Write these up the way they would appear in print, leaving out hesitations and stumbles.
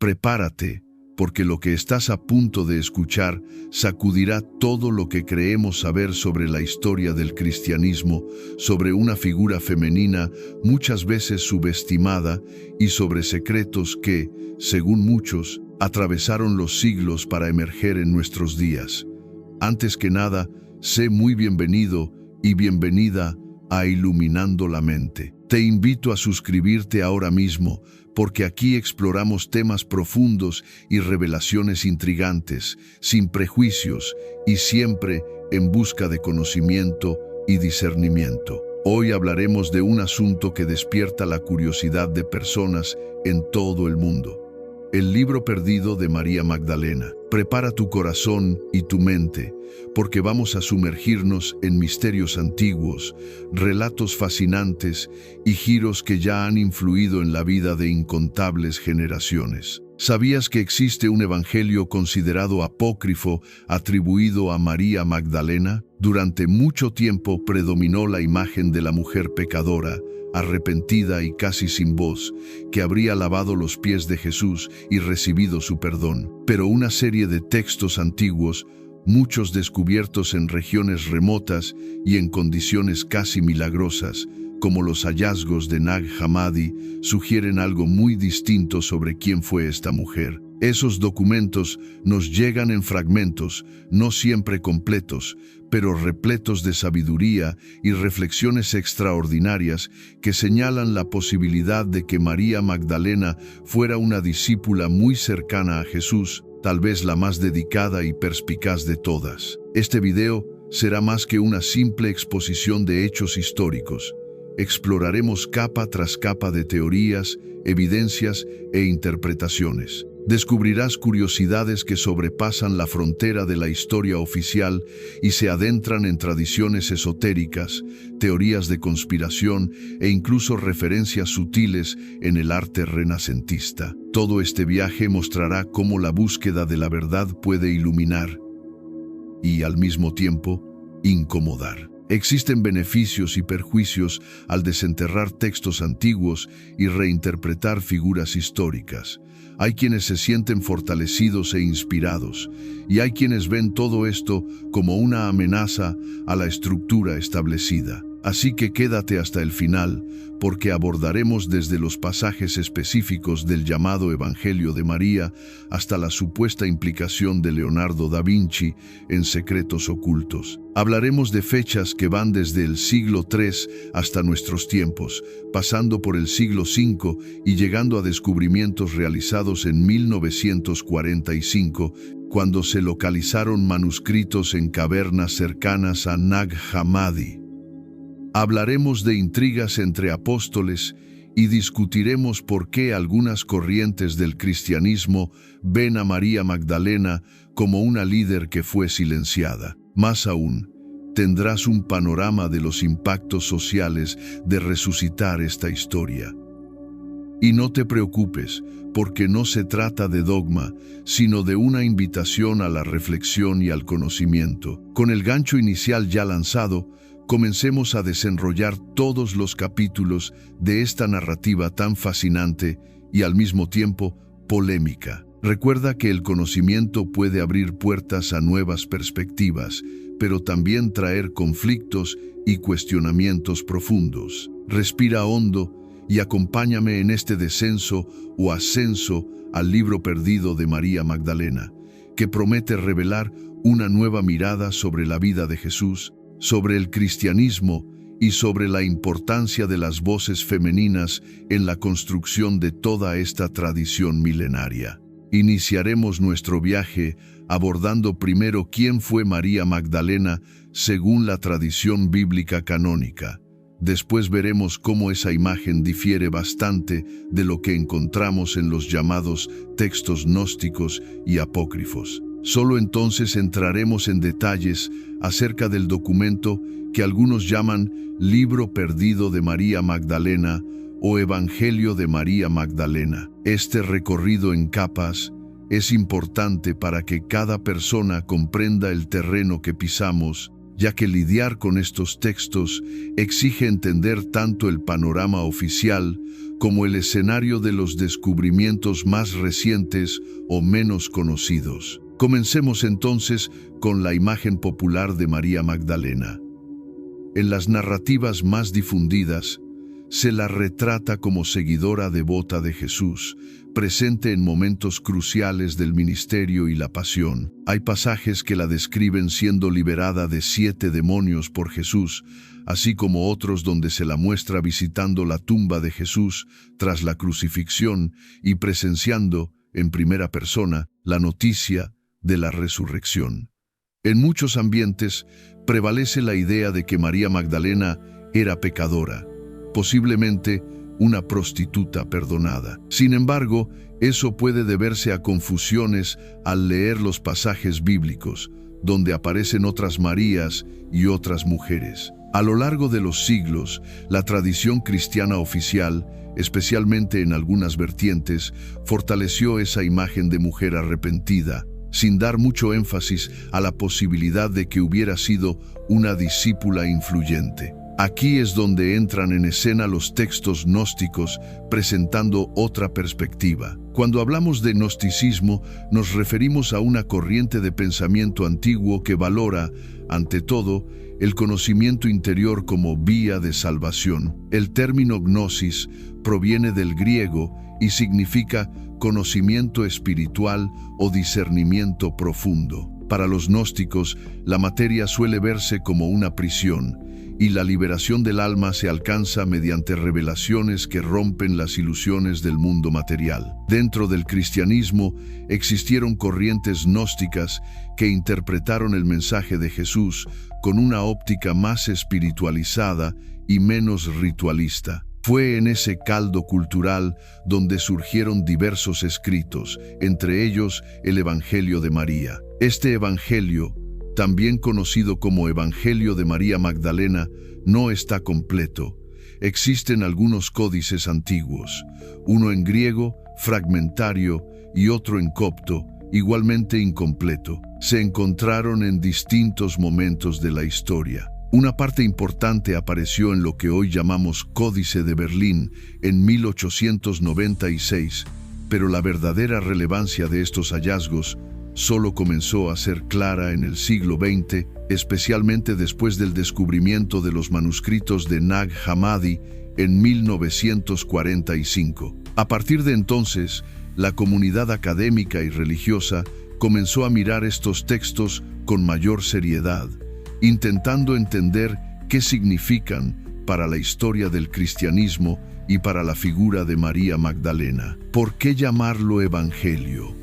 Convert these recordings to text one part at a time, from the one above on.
Prepárate, porque lo que estás a punto de escuchar sacudirá todo lo que creemos saber sobre la historia del cristianismo, sobre una figura femenina muchas veces subestimada y sobre secretos que, según muchos, atravesaron los siglos para emerger en nuestros días. Antes que nada, sé muy bienvenido y bienvenida a Iluminando la Mente. Te invito a suscribirte ahora mismo, porque aquí exploramos temas profundos y revelaciones intrigantes, sin prejuicios y siempre en busca de conocimiento y discernimiento. Hoy hablaremos de un asunto que despierta la curiosidad de personas en todo el mundo. El libro perdido de María Magdalena. Prepara tu corazón y tu mente, porque vamos a sumergirnos en misterios antiguos, relatos fascinantes y giros que ya han influido en la vida de incontables generaciones. ¿Sabías que existe un evangelio considerado apócrifo atribuido a María Magdalena? Durante mucho tiempo predominó la imagen de la mujer pecadora, arrepentida y casi sin voz, que habría lavado los pies de Jesús y recibido su perdón. Pero una serie de textos antiguos, muchos descubiertos en regiones remotas y en condiciones casi milagrosas, como los hallazgos de Nag Hammadi, sugieren algo muy distinto sobre quién fue esta mujer. Esos documentos nos llegan en fragmentos, no siempre completos, pero repletos de sabiduría y reflexiones extraordinarias que señalan la posibilidad de que María Magdalena fuera una discípula muy cercana a Jesús, tal vez la más dedicada y perspicaz de todas. Este video será más que una simple exposición de hechos históricos. Exploraremos capa tras capa de teorías, evidencias e interpretaciones. Descubrirás curiosidades que sobrepasan la frontera de la historia oficial y se adentran en tradiciones esotéricas, teorías de conspiración e incluso referencias sutiles en el arte renacentista. Todo este viaje mostrará cómo la búsqueda de la verdad puede iluminar y, al mismo tiempo, incomodar. Existen beneficios y perjuicios al desenterrar textos antiguos y reinterpretar figuras históricas. Hay quienes se sienten fortalecidos e inspirados, y hay quienes ven todo esto como una amenaza a la estructura establecida. Así que quédate hasta el final, porque abordaremos desde los pasajes específicos del llamado Evangelio de María hasta la supuesta implicación de Leonardo da Vinci en secretos ocultos. Hablaremos de fechas que van desde el siglo III hasta nuestros tiempos, pasando por el siglo V y llegando a descubrimientos realizados en 1945, cuando se localizaron manuscritos en cavernas cercanas a Nag Hammadi. Hablaremos de intrigas entre apóstoles y discutiremos por qué algunas corrientes del cristianismo ven a María Magdalena como una líder que fue silenciada. Más aún, tendrás un panorama de los impactos sociales de resucitar esta historia. Y no te preocupes, porque no se trata de dogma, sino de una invitación a la reflexión y al conocimiento. Con el gancho inicial ya lanzado, comencemos a desenrollar todos los capítulos de esta narrativa tan fascinante y al mismo tiempo polémica. Recuerda que el conocimiento puede abrir puertas a nuevas perspectivas, pero también traer conflictos y cuestionamientos profundos. Respira hondo y acompáñame en este descenso o ascenso al libro perdido de María Magdalena, que promete revelar una nueva mirada sobre la vida de Jesús, sobre el cristianismo y sobre la importancia de las voces femeninas en la construcción de toda esta tradición milenaria. Iniciaremos nuestro viaje abordando primero quién fue María Magdalena según la tradición bíblica canónica. Después veremos cómo esa imagen difiere bastante de lo que encontramos en los llamados textos gnósticos y apócrifos. Solo entonces entraremos en detalles acerca del documento que algunos llaman Libro Perdido de María Magdalena o Evangelio de María Magdalena. Este recorrido en capas es importante para que cada persona comprenda el terreno que pisamos, ya que lidiar con estos textos exige entender tanto el panorama oficial como el escenario de los descubrimientos más recientes o menos conocidos. Comencemos entonces con la imagen popular de María Magdalena. En las narrativas más difundidas, se la retrata como seguidora devota de Jesús, presente en momentos cruciales del ministerio y la pasión. Hay pasajes que la describen siendo liberada de 7 demonios por Jesús, así como otros donde se la muestra visitando la tumba de Jesús tras la crucifixión y presenciando, en primera persona, la noticia de la resurrección. En muchos ambientes prevalece la idea de que María Magdalena era pecadora, posiblemente una prostituta perdonada. Sin embargo, eso puede deberse a confusiones al leer los pasajes bíblicos, donde aparecen otras Marías y otras mujeres. A lo largo de los siglos, la tradición cristiana oficial, especialmente en algunas vertientes, fortaleció esa imagen de mujer arrepentida, sin dar mucho énfasis a la posibilidad de que hubiera sido una discípula influyente. Aquí es donde entran en escena los textos gnósticos, presentando otra perspectiva. Cuando hablamos de gnosticismo, nos referimos a una corriente de pensamiento antiguo que valora, ante todo, el conocimiento interior como vía de salvación. El término gnosis proviene del griego y significa conocimiento espiritual o discernimiento profundo. Para los gnósticos, la materia suele verse como una prisión, y la liberación del alma se alcanza mediante revelaciones que rompen las ilusiones del mundo material. Dentro del cristianismo existieron corrientes gnósticas que interpretaron el mensaje de Jesús con una óptica más espiritualizada y menos ritualista. Fue en ese caldo cultural donde surgieron diversos escritos, entre ellos el Evangelio de María. Este Evangelio, también conocido como Evangelio de María Magdalena, no está completo. Existen algunos códices antiguos, uno en griego, fragmentario, y otro en copto, igualmente incompleto. Se encontraron en distintos momentos de la historia. Una parte importante apareció en lo que hoy llamamos Códice de Berlín en 1896, pero la verdadera relevancia de estos hallazgos solo comenzó a ser clara en el siglo XX, especialmente después del descubrimiento de los manuscritos de Nag Hammadi en 1945. A partir de entonces, la comunidad académica y religiosa comenzó a mirar estos textos con mayor seriedad, intentando entender qué significan para la historia del cristianismo y para la figura de María Magdalena. ¿Por qué llamarlo Evangelio?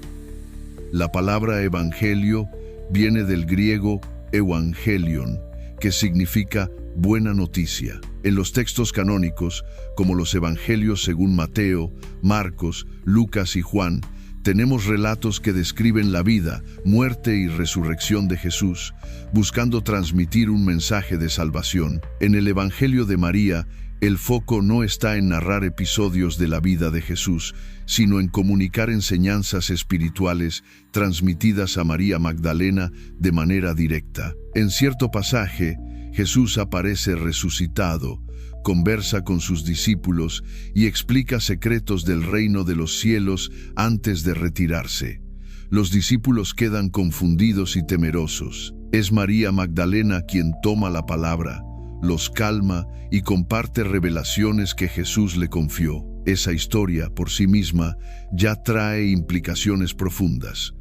La palabra Evangelio viene del griego evangelion, que significa buena noticia. En los textos canónicos, como los Evangelios según Mateo, Marcos, Lucas y Juan, tenemos relatos que describen la vida, muerte y resurrección de Jesús, buscando transmitir un mensaje de salvación. En el Evangelio de María, el foco no está en narrar episodios de la vida de Jesús, sino en comunicar enseñanzas espirituales transmitidas a María Magdalena de manera directa. En cierto pasaje, Jesús aparece resucitado, conversa con sus discípulos y explica secretos del reino de los cielos antes de retirarse. Los discípulos quedan confundidos y temerosos. Es María Magdalena quien toma la palabra, los calma y comparte revelaciones que Jesús le confió. Esa historia, por sí misma, ya trae implicaciones profundas.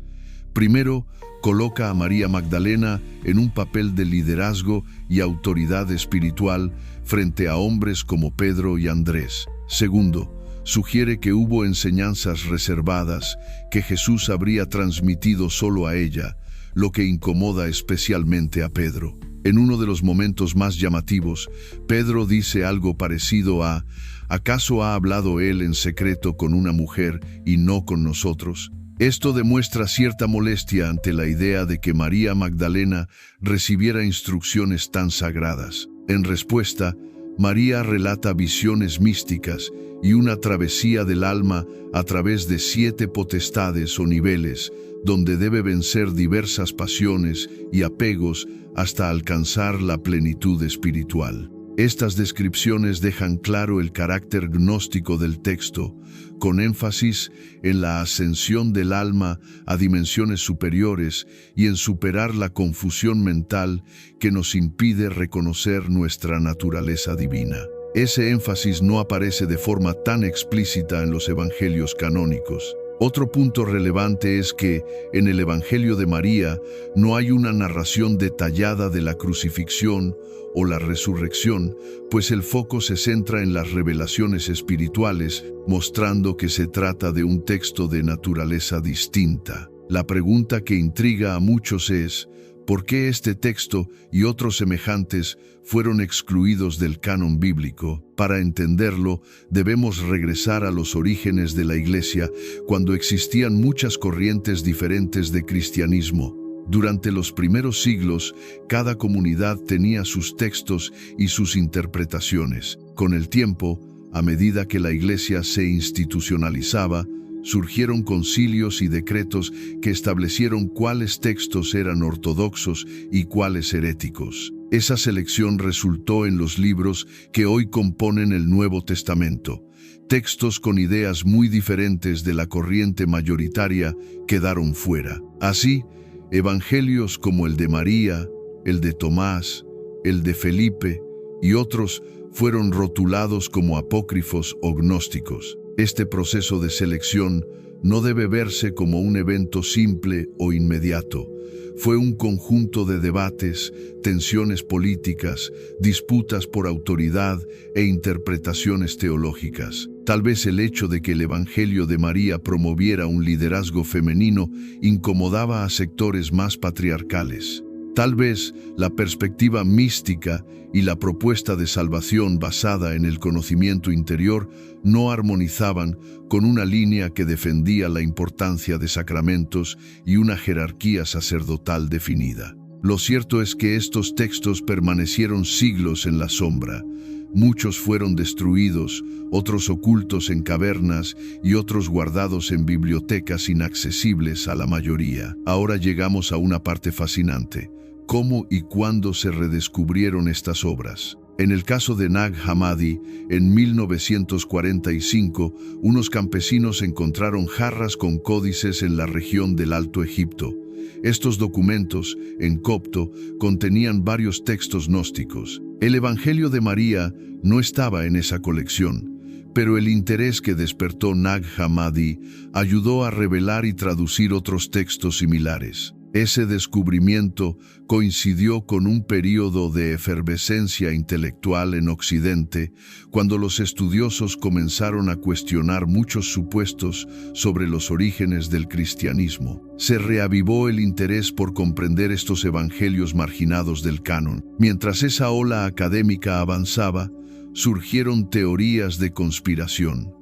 Primero, coloca a María Magdalena en un papel de liderazgo y autoridad espiritual frente a hombres como Pedro y Andrés. Segundo, sugiere que hubo enseñanzas reservadas que Jesús habría transmitido solo a ella, lo que incomoda especialmente a Pedro. En uno de los momentos más llamativos, Pedro dice algo parecido a: ¿acaso ha hablado él en secreto con una mujer y no con nosotros? Esto demuestra cierta molestia ante la idea de que María Magdalena recibiera instrucciones tan sagradas. En respuesta, María relata visiones místicas y una travesía del alma a través de 7 potestades o niveles, donde debe vencer diversas pasiones y apegos hasta alcanzar la plenitud espiritual. Estas descripciones dejan claro el carácter gnóstico del texto, con énfasis en la ascensión del alma a dimensiones superiores y en superar la confusión mental que nos impide reconocer nuestra naturaleza divina. Ese énfasis no aparece de forma tan explícita en los evangelios canónicos. Otro punto relevante es que, en el Evangelio de María, no hay una narración detallada de la crucifixión o la resurrección, pues el foco se centra en las revelaciones espirituales, mostrando que se trata de un texto de naturaleza distinta. La pregunta que intriga a muchos es: ¿por qué este texto y otros semejantes fueron excluidos del canon bíblico? Para entenderlo, debemos regresar a los orígenes de la Iglesia, cuando existían muchas corrientes diferentes de cristianismo. Durante los primeros siglos, cada comunidad tenía sus textos y sus interpretaciones. Con el tiempo, a medida que la Iglesia se institucionalizaba, surgieron concilios y decretos que establecieron cuáles textos eran ortodoxos y cuáles heréticos. Esa selección resultó en los libros que hoy componen el Nuevo Testamento. Textos con ideas muy diferentes de la corriente mayoritaria quedaron fuera. Así, evangelios como el de María, el de Tomás, el de Felipe y otros fueron rotulados como apócrifos o gnósticos. Este proceso de selección no debe verse como un evento simple o inmediato. Fue un conjunto de debates, tensiones políticas, disputas por autoridad e interpretaciones teológicas. Tal vez el hecho de que el Evangelio de María promoviera un liderazgo femenino incomodaba a sectores más patriarcales. Tal vez la perspectiva mística y la propuesta de salvación basada en el conocimiento interior no armonizaban con una línea que defendía la importancia de sacramentos y una jerarquía sacerdotal definida. Lo cierto es que estos textos permanecieron siglos en la sombra. Muchos fueron destruidos, otros ocultos en cavernas y otros guardados en bibliotecas inaccesibles a la mayoría. Ahora llegamos a una parte fascinante: ¿cómo y cuándo se redescubrieron estas obras? En el caso de Nag Hammadi, en 1945, unos campesinos encontraron jarras con códices en la región del Alto Egipto. Estos documentos, en copto, contenían varios textos gnósticos. El Evangelio de María no estaba en esa colección, pero el interés que despertó Nag Hammadi ayudó a revelar y traducir otros textos similares. Ese descubrimiento coincidió con un período de efervescencia intelectual en Occidente, cuando los estudiosos comenzaron a cuestionar muchos supuestos sobre los orígenes del cristianismo. Se reavivó el interés por comprender estos evangelios marginados del canon. Mientras esa ola académica avanzaba, surgieron teorías de conspiración.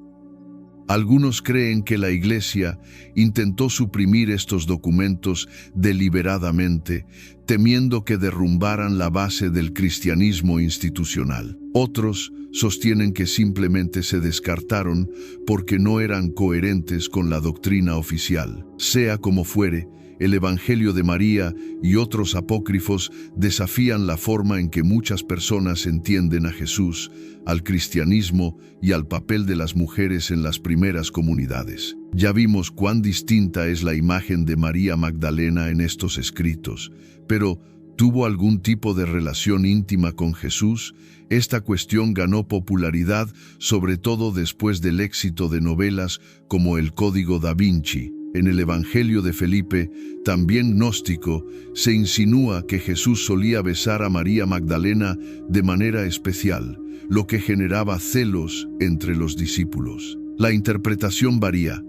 Algunos creen que la Iglesia intentó suprimir estos documentos deliberadamente, temiendo que derrumbaran la base del cristianismo institucional. Otros sostienen que simplemente se descartaron porque no eran coherentes con la doctrina oficial. Sea como fuere, el Evangelio de María y otros apócrifos desafían la forma en que muchas personas entienden a Jesús, al cristianismo y al papel de las mujeres en las primeras comunidades. Ya vimos cuán distinta es la imagen de María Magdalena en estos escritos, pero ¿tuvo algún tipo de relación íntima con Jesús? Esta cuestión ganó popularidad, sobre todo después del éxito de novelas como El Código da Vinci. En el Evangelio de Felipe, también gnóstico, se insinúa que Jesús solía besar a María Magdalena de manera especial, lo que generaba celos entre los discípulos. La interpretación varía.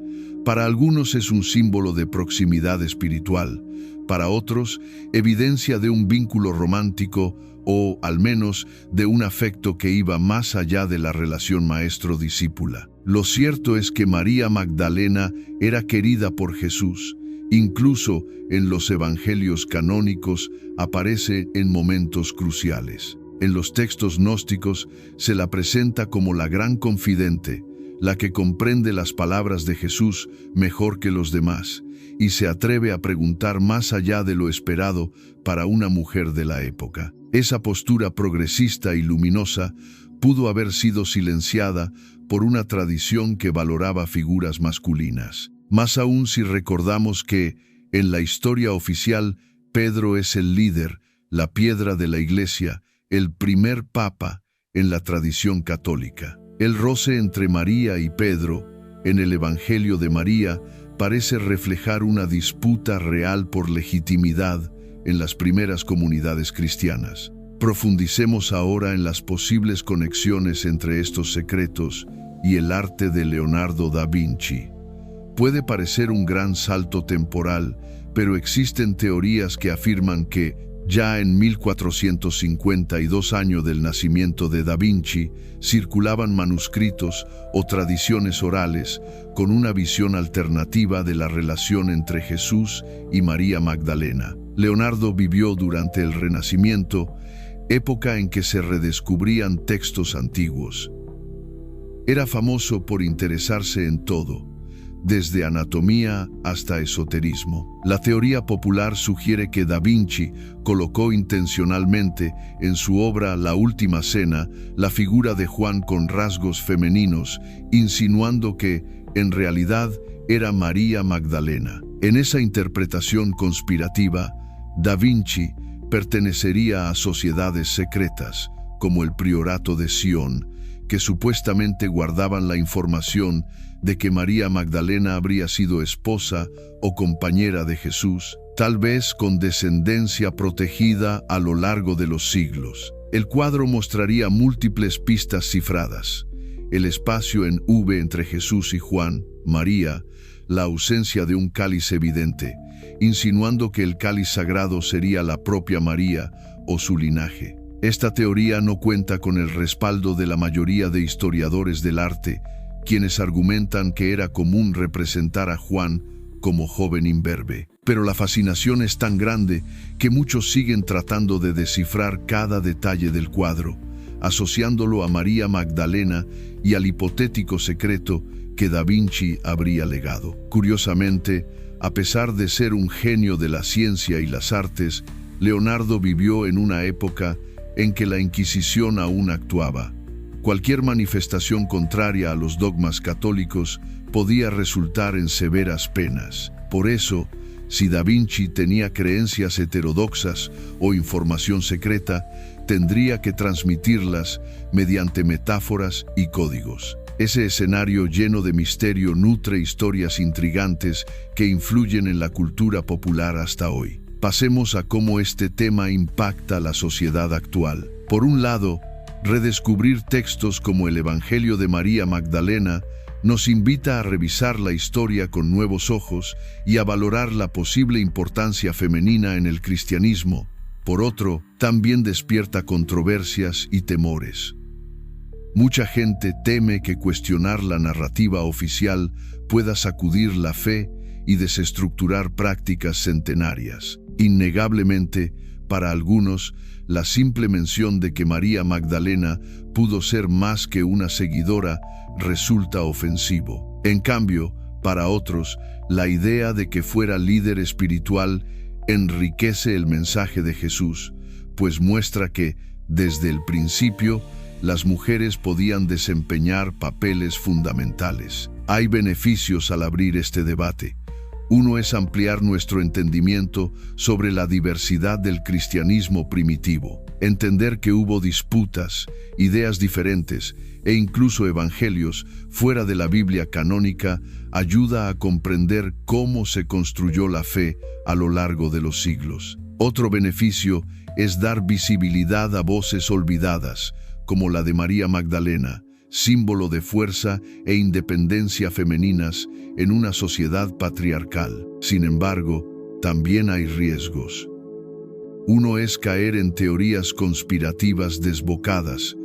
Para algunos es un símbolo de proximidad espiritual, para otros, evidencia de un vínculo romántico o, al menos, de un afecto que iba más allá de la relación maestro-discípula. Lo cierto es que María Magdalena era querida por Jesús. Incluso en los evangelios canónicos aparece en momentos cruciales. En los textos gnósticos se la presenta como la gran confidente, la que comprende las palabras de Jesús mejor que los demás y se atreve a preguntar más allá de lo esperado para una mujer de la época. Esa postura progresista y luminosa pudo haber sido silenciada por una tradición que valoraba figuras masculinas. Más aún si recordamos que, en la historia oficial, Pedro es el líder, la piedra de la Iglesia, el primer papa en la tradición católica. El roce entre María y Pedro, en el Evangelio de María, parece reflejar una disputa real por legitimidad en las primeras comunidades cristianas. Profundicemos ahora en las posibles conexiones entre estos secretos y el arte de Leonardo da Vinci. Puede parecer un gran salto temporal, pero existen teorías que afirman que, ya en 1452 años del nacimiento de Da Vinci, circulaban manuscritos o tradiciones orales con una visión alternativa de la relación entre Jesús y María Magdalena. Leonardo vivió durante el Renacimiento, época en que se redescubrían textos antiguos. Era famoso por interesarse en todo, desde anatomía hasta esoterismo. La teoría popular sugiere que Da Vinci colocó intencionalmente en su obra La Última Cena la figura de Juan con rasgos femeninos, insinuando que, en realidad, era María Magdalena. En esa interpretación conspirativa, Da Vinci pertenecería a sociedades secretas, como el Priorato de Sion, que supuestamente guardaban la información de que María Magdalena habría sido esposa o compañera de Jesús, tal vez con descendencia protegida a lo largo de los siglos. El cuadro mostraría múltiples pistas cifradas: el espacio en V entre Jesús y Juan, María, la ausencia de un cáliz evidente, insinuando que el cáliz sagrado sería la propia María o su linaje. Esta teoría no cuenta con el respaldo de la mayoría de historiadores del arte, quienes argumentan que era común representar a Juan como joven imberbe. Pero la fascinación es tan grande que muchos siguen tratando de descifrar cada detalle del cuadro, asociándolo a María Magdalena y al hipotético secreto que Da Vinci habría legado. Curiosamente, a pesar de ser un genio de la ciencia y las artes, Leonardo vivió en una época en que la Inquisición aún actuaba. Cualquier manifestación contraria a los dogmas católicos podía resultar en severas penas. Por eso, si Da Vinci tenía creencias heterodoxas o información secreta, tendría que transmitirlas mediante metáforas y códigos. Ese escenario lleno de misterio nutre historias intrigantes que influyen en la cultura popular hasta hoy. Pasemos a cómo este tema impacta la sociedad actual. Por un lado, redescubrir textos como el Evangelio de María Magdalena nos invita a revisar la historia con nuevos ojos y a valorar la posible importancia femenina en el cristianismo. Por otro, también despierta controversias y temores. Mucha gente teme que cuestionar la narrativa oficial pueda sacudir la fe y desestructurar prácticas centenarias. Innegablemente, para algunos, la simple mención de que María Magdalena pudo ser más que una seguidora resulta ofensivo. En cambio, para otros, la idea de que fuera líder espiritual enriquece el mensaje de Jesús, pues muestra que, desde el principio, las mujeres podían desempeñar papeles fundamentales. Hay beneficios al abrir este debate. Uno es ampliar nuestro entendimiento sobre la diversidad del cristianismo primitivo. Entender que hubo disputas, ideas diferentes e incluso evangelios fuera de la Biblia canónica ayuda a comprender cómo se construyó la fe a lo largo de los siglos. Otro beneficio es dar visibilidad a voces olvidadas, como la de María Magdalena, símbolo de fuerza e independencia femeninas en una sociedad patriarcal. Sin embargo, también hay riesgos. Uno es caer en teorías conspirativas desbocadas,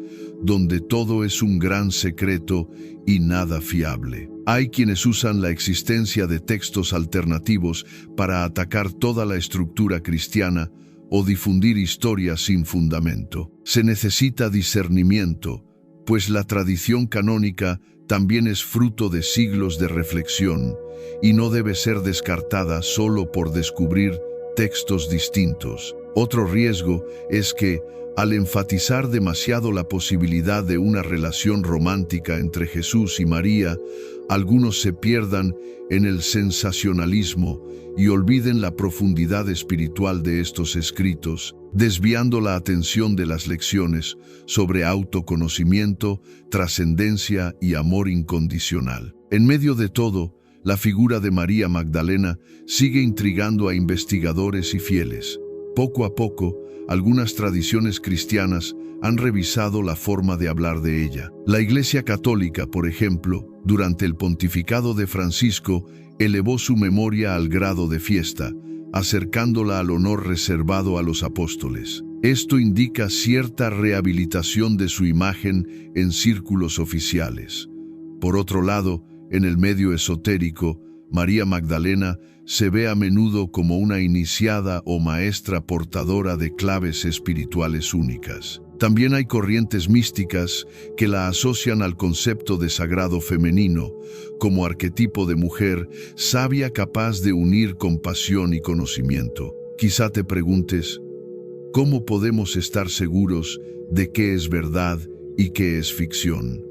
donde todo es un gran secreto y nada fiable. Hay quienes usan la existencia de textos alternativos para atacar toda la estructura cristiana o difundir historias sin fundamento. Se necesita discernimiento, pues la tradición canónica también es fruto de siglos de reflexión y no debe ser descartada solo por descubrir textos distintos. Otro riesgo es que, al enfatizar demasiado la posibilidad de una relación romántica entre Jesús y María, algunos se pierdan en el sensacionalismo y olviden la profundidad espiritual de estos escritos, desviando la atención de las lecciones sobre autoconocimiento, trascendencia y amor incondicional. En medio de todo, la figura de María Magdalena sigue intrigando a investigadores y fieles. Poco a poco, algunas tradiciones cristianas han revisado la forma de hablar de ella. La Iglesia Católica, por ejemplo, durante el pontificado de Francisco, elevó su memoria al grado de fiesta, acercándola al honor reservado a los apóstoles. Esto indica cierta rehabilitación de su imagen en círculos oficiales. Por otro lado, en el medio esotérico, María Magdalena se ve a menudo como una iniciada o maestra portadora de claves espirituales únicas. También hay corrientes místicas que la asocian al concepto de sagrado femenino, como arquetipo de mujer sabia capaz de unir compasión y conocimiento. Quizá te preguntes, ¿cómo podemos estar seguros de qué es verdad y qué es ficción?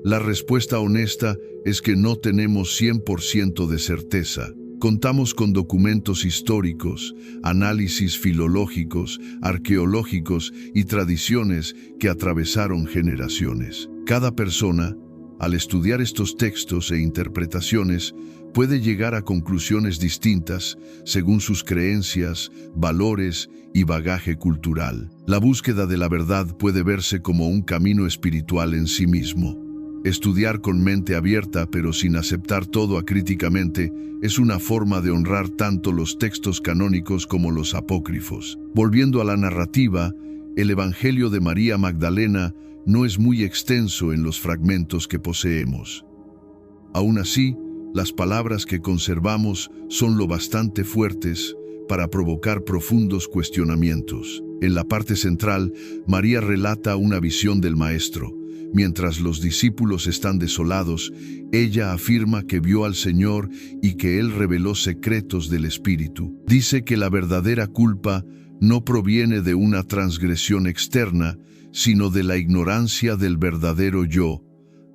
La respuesta honesta es que no tenemos 100% de certeza. Contamos con documentos históricos, análisis filológicos, arqueológicos y tradiciones que atravesaron generaciones. Cada persona, al estudiar estos textos e interpretaciones, puede llegar a conclusiones distintas según sus creencias, valores y bagaje cultural. La búsqueda de la verdad puede verse como un camino espiritual en sí mismo. Estudiar con mente abierta pero sin aceptar todo acríticamente es una forma de honrar tanto los textos canónicos como los apócrifos. Volviendo a la narrativa, el Evangelio de María Magdalena no es muy extenso en los fragmentos que poseemos. Aún así, las palabras que conservamos son lo bastante fuertes para provocar profundos cuestionamientos. En la parte central, María relata una visión del Maestro. Mientras los discípulos están desolados, ella afirma que vio al Señor y que Él reveló secretos del Espíritu. Dice que la verdadera culpa no proviene de una transgresión externa, sino de la ignorancia del verdadero yo,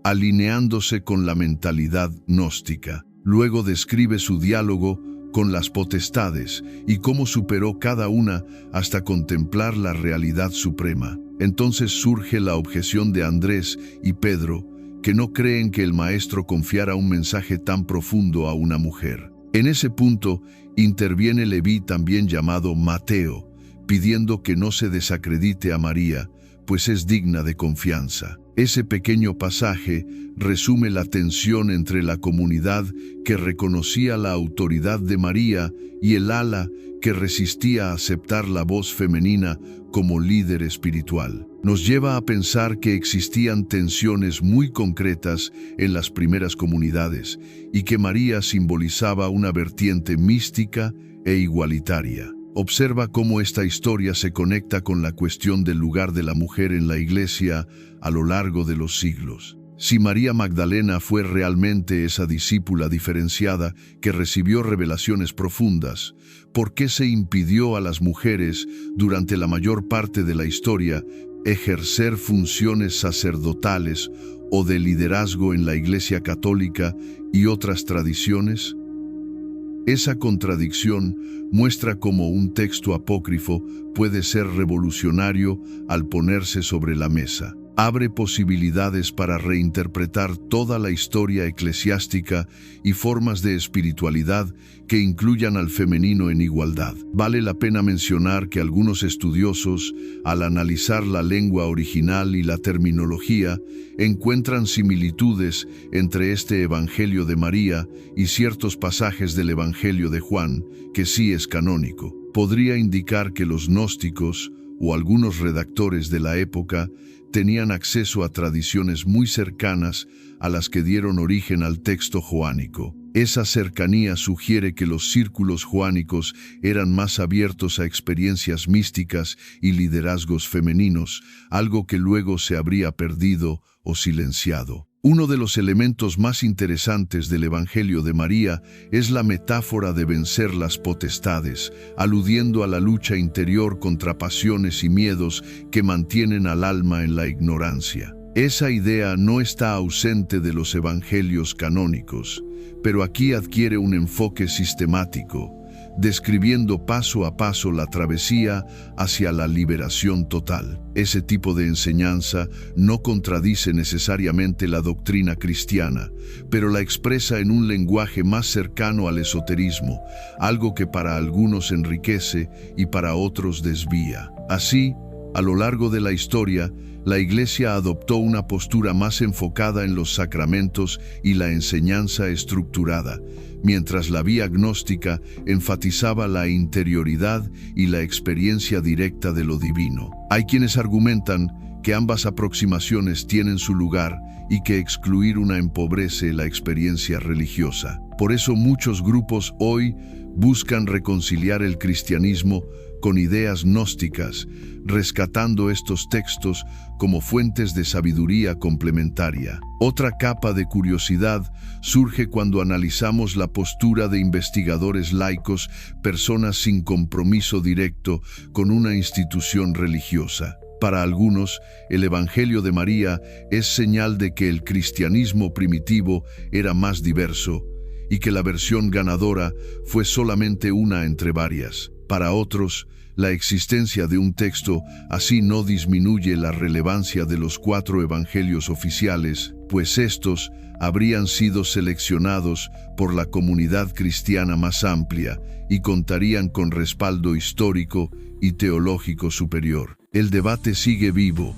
alineándose con la mentalidad gnóstica. Luego describe su diálogo con las potestades y cómo superó cada una hasta contemplar la realidad suprema. Entonces surge la objeción de Andrés y Pedro, que no creen que el Maestro confiara un mensaje tan profundo a una mujer. En ese punto interviene Leví, también llamado Mateo, pidiendo que no se desacredite a María, pues es digna de confianza. Ese pequeño pasaje resume la tensión entre la comunidad que reconocía la autoridad de María y el ala que resistía a aceptar la voz femenina como líder espiritual. Nos lleva a pensar que existían tensiones muy concretas en las primeras comunidades y que María simbolizaba una vertiente mística e igualitaria. Observa cómo esta historia se conecta con la cuestión del lugar de la mujer en la Iglesia a lo largo de los siglos. Si María Magdalena fue realmente esa discípula diferenciada que recibió revelaciones profundas, ¿por qué se impidió a las mujeres, durante la mayor parte de la historia, ejercer funciones sacerdotales o de liderazgo en la Iglesia Católica y otras tradiciones? Esa contradicción muestra cómo un texto apócrifo puede ser revolucionario al ponerse sobre la mesa. Abre posibilidades para reinterpretar toda la historia eclesiástica y formas de espiritualidad que incluyan al femenino en igualdad. Vale la pena mencionar que algunos estudiosos, al analizar la lengua original y la terminología, encuentran similitudes entre este Evangelio de María y ciertos pasajes del Evangelio de Juan, que sí es canónico. Podría indicar que los gnósticos, o algunos redactores de la época tenían acceso a tradiciones muy cercanas a las que dieron origen al texto joánico. Esa cercanía sugiere que los círculos joánicos eran más abiertos a experiencias místicas y liderazgos femeninos, algo que luego se habría perdido o silenciado. Uno de los elementos más interesantes del Evangelio de María es la metáfora de vencer las potestades, aludiendo a la lucha interior contra pasiones y miedos que mantienen al alma en la ignorancia. Esa idea no está ausente de los evangelios canónicos, pero aquí adquiere un enfoque sistemático, describiendo paso a paso la travesía hacia la liberación total. Ese tipo de enseñanza no contradice necesariamente la doctrina cristiana, pero la expresa en un lenguaje más cercano al esoterismo, algo que para algunos enriquece y para otros desvía. Así, a lo largo de la historia, la Iglesia adoptó una postura más enfocada en los sacramentos y la enseñanza estructurada, mientras la vía gnóstica enfatizaba la interioridad y la experiencia directa de lo divino. Hay quienes argumentan que ambas aproximaciones tienen su lugar y que excluir una empobrece la experiencia religiosa. Por eso muchos grupos hoy buscan reconciliar el cristianismo con ideas gnósticas, rescatando estos textos como fuentes de sabiduría complementaria. Otra capa de curiosidad surge cuando analizamos la postura de investigadores laicos, personas sin compromiso directo con una institución religiosa. Para algunos, el Evangelio de María es señal de que el cristianismo primitivo era más diverso y que la versión ganadora fue solamente una entre varias. Para otros, la existencia de un texto así no disminuye la relevancia de los 4 evangelios oficiales, pues estos habrían sido seleccionados por la comunidad cristiana más amplia y contarían con respaldo histórico y teológico superior. El debate sigue vivo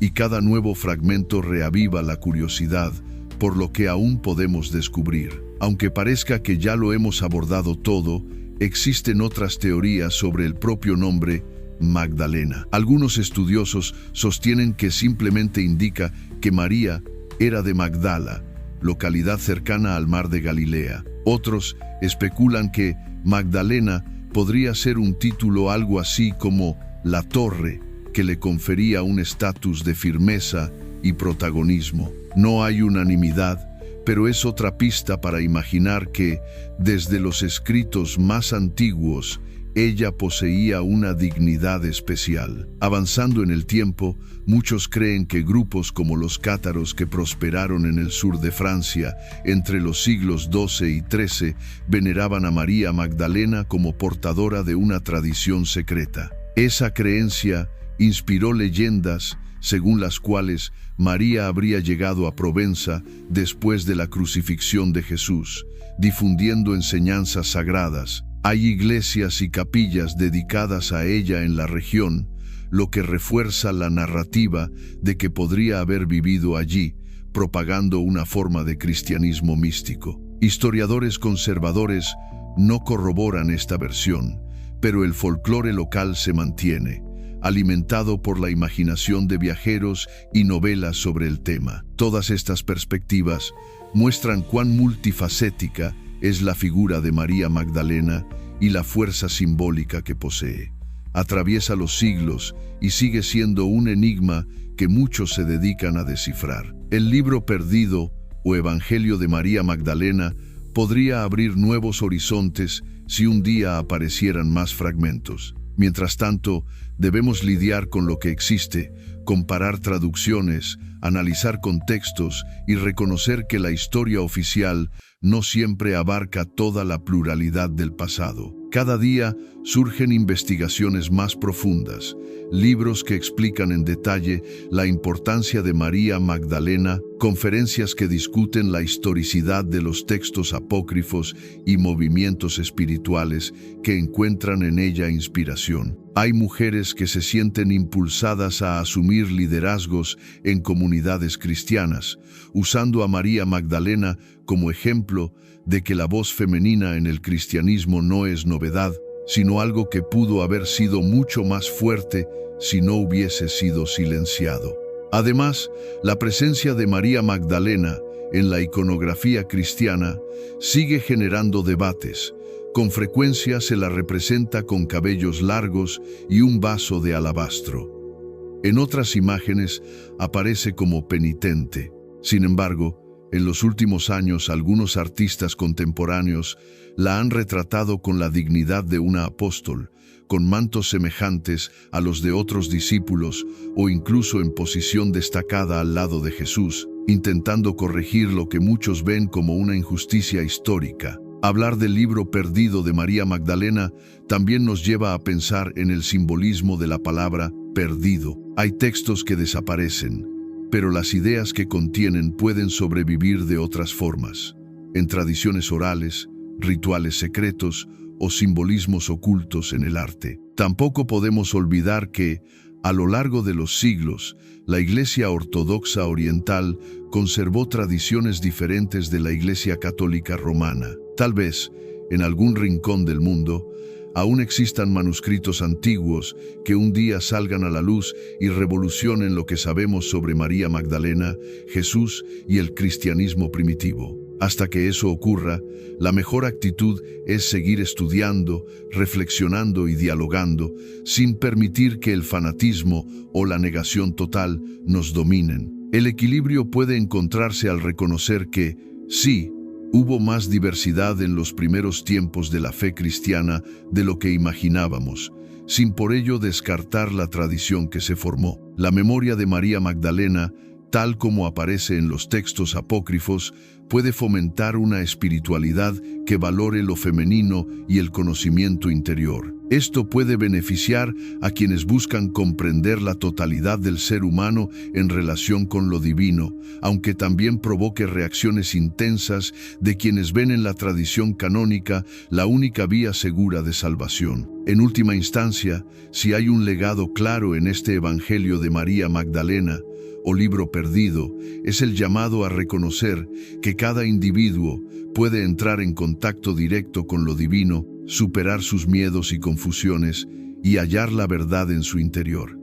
y cada nuevo fragmento reaviva la curiosidad por lo que aún podemos descubrir. Aunque parezca que ya lo hemos abordado todo, existen otras teorías sobre el propio nombre Magdalena. Algunos estudiosos sostienen que simplemente indica que María era de Magdala, localidad cercana al mar de Galilea. Otros especulan que Magdalena podría ser un título algo así como la torre, que le confería un estatus de firmeza y protagonismo. No hay unanimidad, pero es otra pista para imaginar que, desde los escritos más antiguos, ella poseía una dignidad especial. Avanzando en el tiempo, muchos creen que grupos como los cátaros que prosperaron en el sur de Francia entre los siglos XII y XIII veneraban a María Magdalena como portadora de una tradición secreta. Esa creencia inspiró leyendas según las cuales María habría llegado a Provenza después de la crucifixión de Jesús, difundiendo enseñanzas sagradas. Hay iglesias y capillas dedicadas a ella en la región, lo que refuerza la narrativa de que podría haber vivido allí, propagando una forma de cristianismo místico. Historiadores conservadores no corroboran esta versión, pero el folclore local se mantiene, alimentado por la imaginación de viajeros y novelas sobre el tema. Todas estas perspectivas muestran cuán multifacética es la figura de María Magdalena y la fuerza simbólica que posee. Atraviesa los siglos y sigue siendo un enigma que muchos se dedican a descifrar. El libro perdido o Evangelio de María Magdalena podría abrir nuevos horizontes si un día aparecieran más fragmentos. Mientras tanto, debemos lidiar con lo que existe, comparar traducciones, analizar contextos y reconocer que la historia oficial no siempre abarca toda la pluralidad del pasado. Cada día surgen investigaciones más profundas, libros que explican en detalle la importancia de María Magdalena, conferencias que discuten la historicidad de los textos apócrifos y movimientos espirituales que encuentran en ella inspiración. Hay mujeres que se sienten impulsadas a asumir liderazgos en comunidades cristianas, usando a María Magdalena como ejemplo de que la voz femenina en el cristianismo no es novedad, sino algo que pudo haber sido mucho más fuerte si no hubiese sido silenciado. Además, la presencia de María Magdalena en la iconografía cristiana sigue generando debates. Con frecuencia se la representa con cabellos largos y un vaso de alabastro. En otras imágenes aparece como penitente. Sin embargo, en los últimos años algunos artistas contemporáneos la han retratado con la dignidad de una apóstol, con mantos semejantes a los de otros discípulos o incluso en posición destacada al lado de Jesús, intentando corregir lo que muchos ven como una injusticia histórica. Hablar del libro perdido de María Magdalena también nos lleva a pensar en el simbolismo de la palabra perdido. Hay textos que desaparecen, pero las ideas que contienen pueden sobrevivir de otras formas, en tradiciones orales, rituales secretos o simbolismos ocultos en el arte. Tampoco podemos olvidar que, a lo largo de los siglos, la Iglesia Ortodoxa Oriental conservó tradiciones diferentes de la Iglesia Católica Romana. Tal vez, en algún rincón del mundo, aún existan manuscritos antiguos que un día salgan a la luz y revolucionen lo que sabemos sobre María Magdalena, Jesús y el cristianismo primitivo. Hasta que eso ocurra, la mejor actitud es seguir estudiando, reflexionando y dialogando, sin permitir que el fanatismo o la negación total nos dominen. El equilibrio puede encontrarse al reconocer que, sí, hubo más diversidad en los primeros tiempos de la fe cristiana de lo que imaginábamos, sin por ello descartar la tradición que se formó. La memoria de María Magdalena, tal como aparece en los textos apócrifos, puede fomentar una espiritualidad que valore lo femenino y el conocimiento interior. Esto puede beneficiar a quienes buscan comprender la totalidad del ser humano en relación con lo divino, aunque también provoque reacciones intensas de quienes ven en la tradición canónica la única vía segura de salvación. En última instancia, si hay un legado claro en este Evangelio de María Magdalena, o libro perdido, es el llamado a reconocer que cada individuo puede entrar en contacto directo con lo divino, superar sus miedos y confusiones y hallar la verdad en su interior.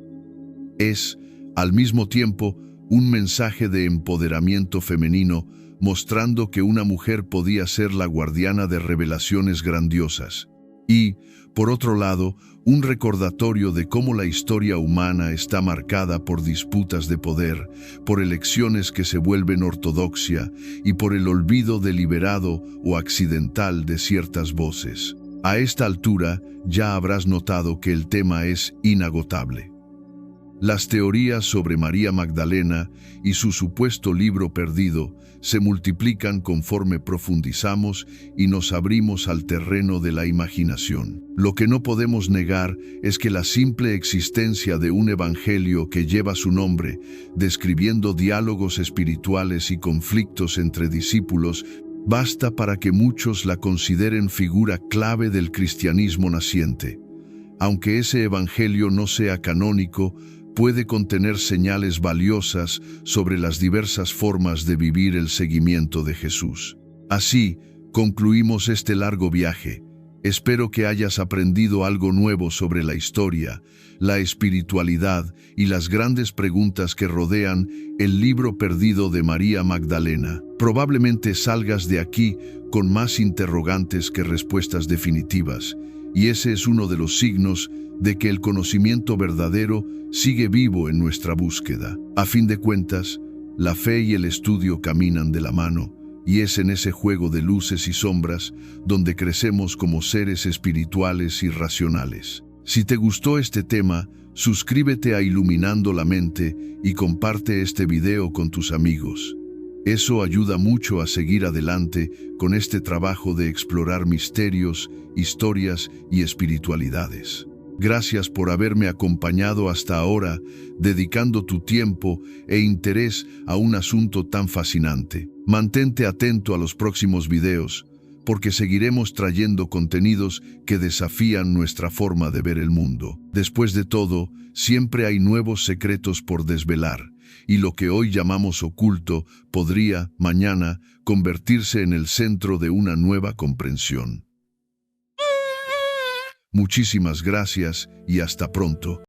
Es, al mismo tiempo, un mensaje de empoderamiento femenino, mostrando que una mujer podía ser la guardiana de revelaciones grandiosas. Y, por otro lado, un recordatorio de cómo la historia humana está marcada por disputas de poder, por elecciones que se vuelven ortodoxia y por el olvido deliberado o accidental de ciertas voces. A esta altura ya habrás notado que el tema es inagotable. Las teorías sobre María Magdalena y su supuesto libro perdido se multiplican conforme profundizamos y nos abrimos al terreno de la imaginación. Lo que no podemos negar es que la simple existencia de un evangelio que lleva su nombre, describiendo diálogos espirituales y conflictos entre discípulos, basta para que muchos la consideren figura clave del cristianismo naciente. Aunque ese evangelio no sea canónico, puede contener señales valiosas sobre las diversas formas de vivir el seguimiento de Jesús. Así, concluimos este largo viaje. Espero que hayas aprendido algo nuevo sobre la historia, la espiritualidad y las grandes preguntas que rodean el libro perdido de María Magdalena. Probablemente salgas de aquí con más interrogantes que respuestas definitivas, y ese es uno de los signos de que el conocimiento verdadero sigue vivo en nuestra búsqueda. A fin de cuentas, la fe y el estudio caminan de la mano, y es en ese juego de luces y sombras donde crecemos como seres espirituales y racionales. Si te gustó este tema, suscríbete a Iluminando la Mente y comparte este video con tus amigos. Eso ayuda mucho a seguir adelante con este trabajo de explorar misterios, historias y espiritualidades. Gracias por haberme acompañado hasta ahora, dedicando tu tiempo e interés a un asunto tan fascinante. Mantente atento a los próximos videos, porque seguiremos trayendo contenidos que desafían nuestra forma de ver el mundo. Después de todo, siempre hay nuevos secretos por desvelar, y lo que hoy llamamos oculto podría, mañana, convertirse en el centro de una nueva comprensión. Muchísimas gracias y hasta pronto.